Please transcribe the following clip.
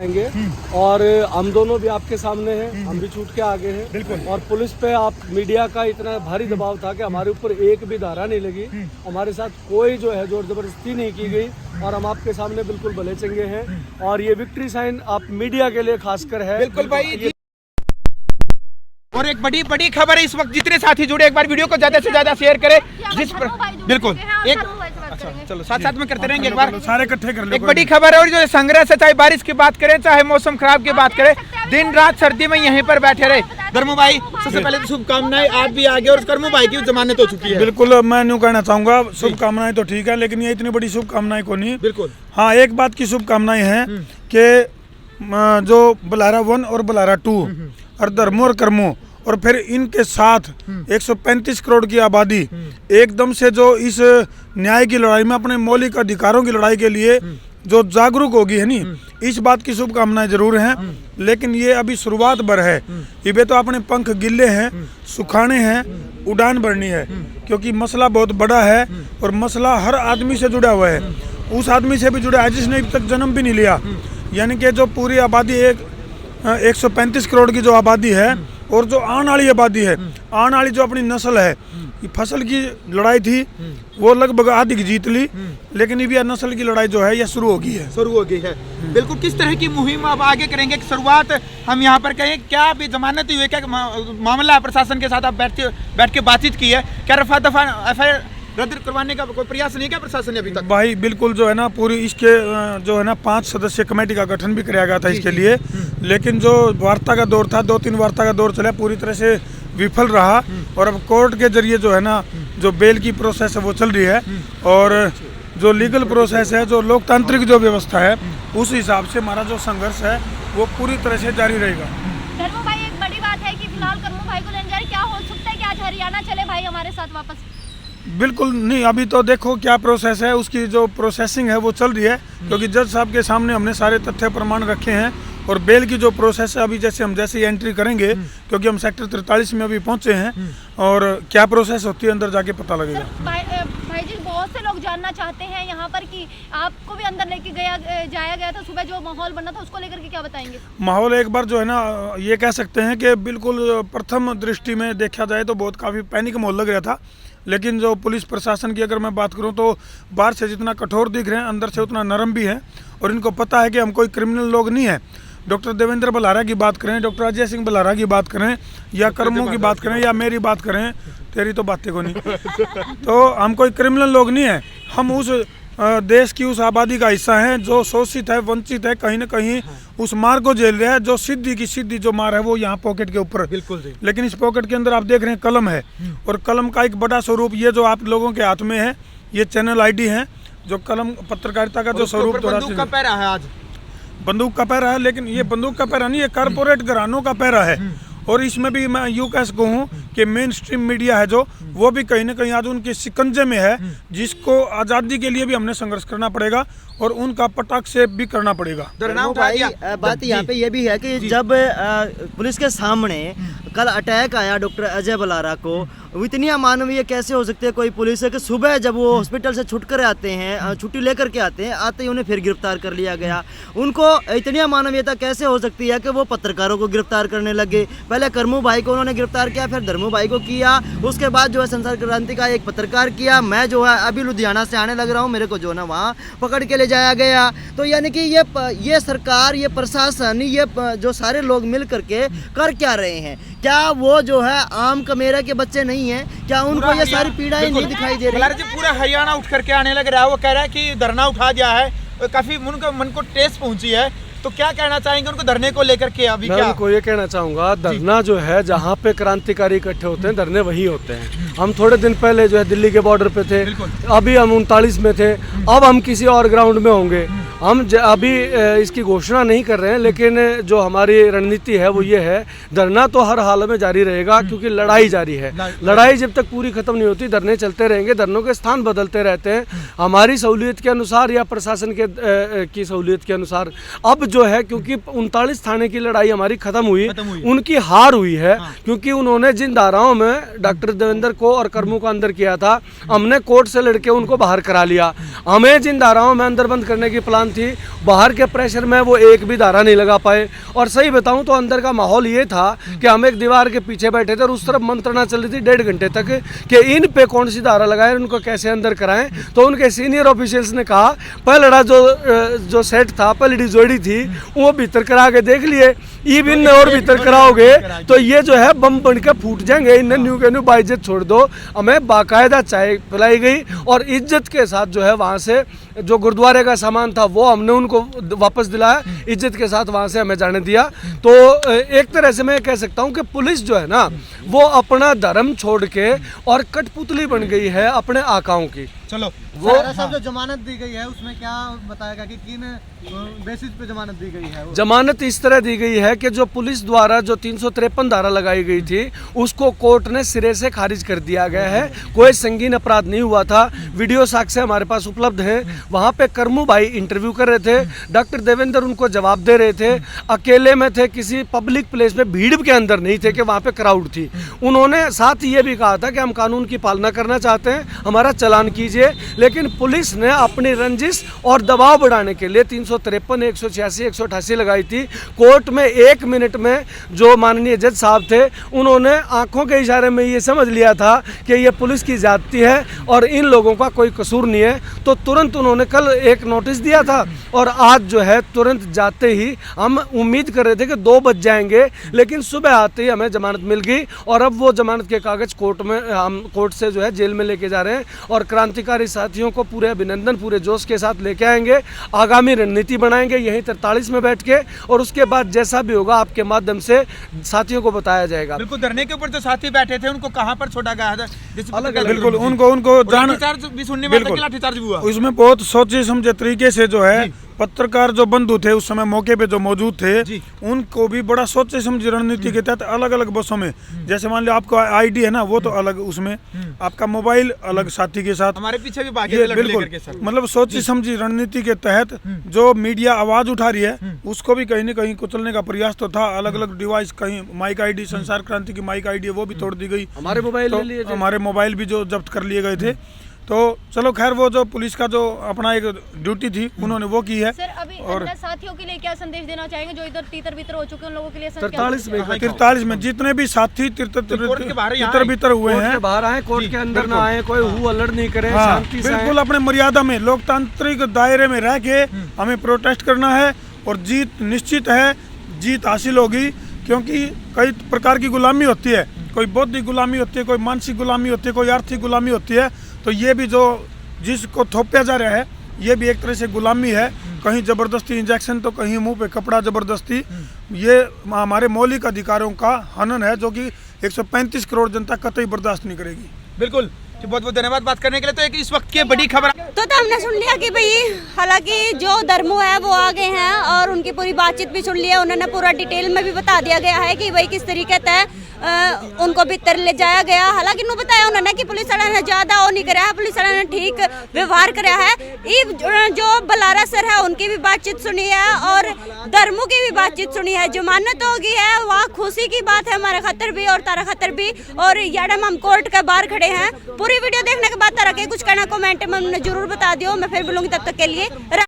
आएंगे और हम दोनों भी आपके सामने हैं, हम भी छूट के आगे हैं बिल्कुल। और पुलिस पे आप मीडिया का इतना भारी दबाव था कि हमारे ऊपर एक भी धारा नहीं लगी, हमारे साथ कोई जो है जोर जबरदस्ती नहीं की गई और हम आपके सामने बिल्कुल भले चंगे हैं और ये विक्ट्री साइन आप मीडिया के लिए खासकर है। बिल्कुल भाई। और एक बड़ी खबर है इस वक्त, जितने साथी जुड़े एक बार वीडियो को ज्यादा से ज्यादा शेयर करें जिस पर बिल्कुल एक अच्छा चलो साथ में करते रहेंगे एक बार सारे इकट्ठे कर लो। एक बड़ी खबर है और जो संग्रह से चाहे बारिश की बात करें चाहे मौसम खराब की बात करें, दिन रात सर्दी में यहीं पर बैठे रहे। धर्मू भाई सबसे पहले तो शुभकामनाएं, आज भी आगे और कर्मू भाई की जमानत हो चुकी है। बिल्कुल, मैं यूँ कहना चाहूँगा शुभकामनाएं तो ठीक है, लेकिन ये इतनी बड़ी शुभकामनाएं को नहीं। बिल्कुल हाँ, एक बात की शुभकामनाएं हैं कि जो बुलारा 1 और बुलारा 2 और धर्मू और कर्मू और फिर इनके साथ 135 करोड़ की आबादी एकदम से जो इस न्याय की लड़ाई में अपने मौलिक अधिकारों की लड़ाई के लिए जो जागरूक होगी है नी, इस बात की शुभकामनाएं जरूर हैं। लेकिन ये अभी शुरुआत भर है, ये तो अपने पंख गिल्ले हैं, सुखाने हैं, उड़ान भरनी है, क्योंकि मसला बहुत बड़ा है और मसला हर आदमी से जुड़ा हुआ है। उस आदमी से भी जुड़ा है जिसने अभी तक जन्म भी नहीं लिया, यानी कि जो पूरी आबादी 135 करोड़ की जो आबादी है और जो आने वाली आबादी है, आने वाली जो अपनी नस्ल है, ये फसल की लड़ाई थी वो लगभग आधी की जीत ली, लेकिन ये नस्ल की लड़ाई जो है ये शुरू हो गई है। बिल्कुल, किस तरह की मुहिम अब आगे करेंगे? शुरुआत हम यहाँ पर कहें, क्या अभी जमानत हुई है, क्या मामला प्रशासन के साथ आप बैठ के बातचीत की है? क्या रफा दफा FIR रद्द करवाने का कोई प्रयास नहीं किया प्रशासन ने अभी तक? भाई बिल्कुल, जो है ना पूरी इसके जो है ना 5 सदस्यीय कमेटी का गठन भी किया गया था इसके लिए, लेकिन जो वार्ता का दौर था, 2-3 वार्ता का दौर चला, पूरी तरह से विफल रहा और अब कोर्ट के जरिए जो है ना जो बेल की प्रोसेस है वो चल रही है और जो लीगल प्रोसेस है, जो लोकतांत्रिक जो व्यवस्था है, उस हिसाब से हमारा जो संघर्ष है वो पूरी तरह से जारी रहेगा। धर्मू भाई, एक बड़ी बात है कि फिलहाल कर्मू भाई को लेने जा रहे, क्या हो सकता है कि आज हरियाणा चले भाई हमारे साथ वापस? बिल्कुल नहीं, अभी तो देखो क्या प्रोसेस है, उसकी जो प्रोसेसिंग है वो चल रही है, क्योंकि जज साहब के सामने हमने सारे तथ्य प्रमाण रखे हैं और बेल की जो प्रोसेस है अभी जैसे ही एंट्री करेंगे, क्योंकि हम सेक्टर 43 में अभी पहुंचे हैं और क्या प्रोसेस होती है अंदर जाके पता लगेगा। भाई जी, बहुत से लोग जानना चाहते हैं यहाँ पर कि आपको भी अंदर लेके जाया गया था, सुबह जो माहौल बना था उसको लेकर के क्या बताएंगे? माहौल एक बार जो है ना ये कह सकते हैं कि बिल्कुल प्रथम दृष्टि में देखा जाए तो बहुत काफ़ी पैनिक माहौल लग रहा था, लेकिन जो पुलिस प्रशासन की अगर मैं बात करूं तो बाहर से जितना कठोर दिख रहे हैं अंदर से उतना नरम भी है और इनको पता है कि हम कोई क्रिमिनल लोग नहीं है। डॉक्टर देवेंद्र बल्लारा की बात करें, डॉक्टर अजय सिंह बल्लारा की बात करें या कर्मों की बात करें या मेरी बात करें, तेरी तो बातें को नहीं तो हम कोई क्रिमिनल लोग नहीं है। हम उस देश की उस आबादी का हिस्सा है जो शोषित है, वंचित है, कहीं ना कहीं उस मार को झेल रहा है। जो सीधी जो मार है वो यहाँ पॉकेट के ऊपर, बिल्कुल जी। लेकिन इस पॉकेट के अंदर आप देख रहे हैं कलम है और कलम का एक बड़ा स्वरूप ये जो आप लोगों के हाथ में है, ये चैनल ID है, जो कलम पत्रकारिता का जो स्वरूप बंदूक का पैरा है, आज बंदूक का पैरा है, लेकिन ये बंदूक का पैरा नहीं, ये कारपोरेट घरानों का पैरा है। और इसमें भी मैं यूँ कह सकूँ कि मेन स्ट्रीम मीडिया है जो, वो भी कहीं ना कहीं आज उनके शिकंजे में है, जिसको आज़ादी के लिए भी हमने संघर्ष करना पड़ेगा और उनका पटाक्षेप भी करना पड़ेगा। भाई बात यहाँ पे ये भी है कि जब पुलिस के सामने कल अटैक आया डॉक्टर अजय बल्लारा को, इतनी अमानवीय कैसे हो सकती है कोई पुलिस है कि सुबह जब वो हॉस्पिटल से छुटकर आते हैं, छुट्टी लेकर के आते हैं, आते ही उन्हें फिर गिरफ्तार कर लिया गया। उनको इतनी अमानवीयता कैसे हो सकती है कि वो पत्रकारों को गिरफ्तार करने लगे? पहले कर्मू भाई को उन्होंने गिरफ्तार किया, फिर धर्मू भाई को किया, उसके बाद जो है संसार क्रांति का एक पत्रकार किया। मैं जो है अभी लुधियाना से आने लग रहा हूँ, मेरे को जो ना वहाँ पकड़ के ले जाया गया। तो यानी कि ये सरकार, ये प्रशासन, ये जो सारे लोग मिल करके कर क्या रहे हैं? क्या वो जो है आम कमेरा के बच्चे नहीं है? क्या उनको ये सारी पीड़ाएं नहीं दिखाई दे रही? पूरा हरियाणा उठ करके आने लग रहा है। वो कह रहा है कि धरना उठा दिया है, काफी मन को ठेस पहुंची है, तो क्या कहना चाहेंगे उनको धरने को लेकर के? अभी मैं उनको ये कहना चाहूँगा, धरना जो है जहाँ पे क्रांतिकारी इकट्ठे होते हैं, धरने वही होते हैं। हम थोड़े दिन पहले जो है दिल्ली के बॉर्डर पे थे, अभी हम 39 में थे, अब हम किसी और ग्राउंड में होंगे। हम अभी इसकी घोषणा नहीं कर रहे हैं, लेकिन जो हमारी रणनीति है वो ये है, धरना तो हर हाल में जारी रहेगा, क्योंकि लड़ाई जारी है। लड़ाई जब तक पूरी खत्म नहीं होती, धरने चलते रहेंगे, धरनों के स्थान बदलते रहते हैं, हमारी सहूलियत के अनुसार या प्रशासन की सहूलियत के अनुसार। अब जो है, क्योंकि 39 थाने की लड़ाई हमारी खत्म हुई, उनकी हार हुई है, क्योंकि उन्होंने जिन धाराओं में डॉक्टर देवेंद्र को और कर्मू को अंदर किया था, हमने कोर्ट से लड़के उनको बाहर करा लिया। हमें जिन धाराओं में अंदर बंद करने की प्लान परेशान थी, बाहर के प्रेशर में वो एक भी धारा नहीं लगा पाए। और सही बताऊं तो अंदर का माहौल ये था कि हम एक दीवार के पीछे बैठे थे और उस तरफ मंत्रणा चल रही थी 1.5 घंटे तक कि इन पे कौन सी धारा लगाएं, उनको कैसे अंदर कराएं। तो उनके सीनियर ऑफिशियल्स ने कहा पहलड़ा जो सेट था, पहली जोड़ी थी, वो भीतर करा के देख लिए, इवन और भीतर कराओगे तो ये जो है बम बन के फूट जाएंगे, इन्हें न्यू के न्यू बाइज्जत छोड़ दो। हमें बाकायदा चाय पिलाई गई और इज्जत के साथ जो है वहाँ से जो गुरुद्वारे का सामान था वो हमने उनको वापस दिलाया, इज्जत के साथ वहाँ से हमें जाने दिया। तो एक तरह से मैं कह सकता हूँ कि पुलिस जो है ना वो अपना धर्म छोड़ के और कठपुतली बन गई है अपने आकाओं की। चलो वो साहब जो जमानत दी गई है उसमें क्या बताएगा कि किन बेसिस पे जमानत दी गई है? जमानत इस तरह दी गई है कि जो पुलिस द्वारा जो 353 धारा लगाई गई थी उसको कोर्ट ने सिरे से खारिज कर दिया गया है। कोई संगीन अपराध नहीं हुआ था। वीडियो साक्ष्य हमारे पास उपलब्ध है। वहाँ पे करमू भाई इंटरव्यू कर रहे थे, डॉक्टर देवेंद्र उनको जवाब दे रहे थे, अकेले में थे, किसी पब्लिक प्लेस में भीड़ के अंदर नहीं थे कि वहाँ पे क्राउड थी। उन्होंने साथ ये भी कहा था कि हम कानून की पालना करना चाहते हैं, हमारा चालान कीजिए। लेकिन पुलिस ने अपनी रंजिश और दबाव बढ़ाने के लिए 353, 186, 188 लगाई थी। कोर्ट में 1 मिनट में जो माननीय जज साहब थे उन्होंने आंखों के इशारे में ये समझ लिया था कि ये पुलिस की ज्यादती है और इन लोगों का कोई कसूर नहीं है। तो तुरंत उन्होंने कल एक नोटिस दिया था और आज जो है तुरंत जाते ही हम उम्मीद कर रहे थे कि 2 बज जाएंगे, लेकिन सुबह आते ही हमें जमानत मिल गई और अब वो जमानत के कागज कोर्ट में हम कोर्ट से जो है जेल में लेके जा रहे हैं और क्रांतिकारी साथियों को पूरे अभिनंदन पूरे जोश के साथ लेके आएंगे। आगामी रणनीति बनाएंगे यहीं 43 में बैठ के और उसके बाद जैसा भी होगा आपके माध्यम से साथियों को बताया जाएगा। बिल्कुल, धरने के ऊपर जो साथी बैठे थे उनको कहाँ पर छोड़ा गया था? बिल्कुल उनको जान भी सुनने में आता कि लाठीचार्ज भी हुआ। उसमें बहुत सोचे समझे तरीके से जो है पत्रकार जो बंधु थे उस समय मौके पे जो मौजूद थे उनको भी बड़ा सोचे समझे रणनीति के तहत अलग अलग बसों में, जैसे मान लो आपका आईडी है ना वो तो अलग, उसमें आपका मोबाइल अलग साथी के साथ, हमारे पीछे भी बाकी बिल्कुल मतलब सोची समझी रणनीति के तहत जो मीडिया आवाज उठा रही है उसको भी कहीं न कहीं कुचलने का प्रयास तो था। अलग अलग डिवाइस, कहीं माइक आईडी, संसार क्रांति की माइक आईडी है वो भी तोड़ दी गई, हमारे मोबाइल हमारे मोबाइल भी जो जब्त कर लिए गए थे। तो चलो खैर वो जो पुलिस का जो अपना एक ड्यूटी थी उन्होंने वो की है। सर अभी और साथियों के लिए क्या संदेश देना चाहेंगे जो इधर तीतर भीतर हो चुके हैं उन लोगों के लिए? 43 में जितने भी साथी तितर भीतर हुए हैं बाहर आए, कोर्ट के अंदर ना आए, कोई हु अल्लड़ नहीं करे, शांति से बिल्कुल अपने मर्यादा में लोकतांत्रिक दायरे में रह के हमें प्रोटेस्ट करना है और जीत निश्चित है, जीत हासिल होगी। क्योंकि कई प्रकार की गुलामी होती है, कोई बौद्धिक गुलामी होती है, कोई मानसिक गुलामी होती है, कोई आर्थिक गुलामी होती है। तो ये भी जो जिसको थोपा जा रहा है ये भी एक तरह से गुलामी है, कहीं जबरदस्ती इंजेक्शन तो कहीं मुंह पे कपड़ा जबरदस्ती। ये हमारे मौलिक अधिकारों का हनन है जो कि 135 करोड़ जनता कतई बर्दाश्त नहीं करेगी। बिल्कुल, बहुत बहुत धन्यवाद बात करने के लिए। तो एक इस वक्त की बड़ी खबर तो हमने सुन लिया कि भाई हालांकि जो धर्मो है वो आ गए हैं और उनकी पूरी बातचीत भी सुन ली है। उन्होंने पूरा डिटेल में भी बता दिया गया है कि भाई किस तरीके से उनको भीतर ले जाया गया। हालांकि उन्होंने बताया उन्होंने कि पुलिस वाला ने ज्यादा वो नहीं कराया, पुलिस वाला ने ठीक व्यवहार कराया है। जो बलारा सर है उनकी भी बातचीत सुनी है और धर्मों की भी बातचीत सुनी है। जमानत हो गई है, वहाँ खुशी की बात है हमारे खतर भी और तारा खतर भी। और याडम हम कोर्ट के बाहर खड़े हैं। पूरी वीडियो देखने के बाद तारा के कुछ कहना कमेंट में जरूर बता दियो। मैं फिर बोलूंगी, तब तक के लिए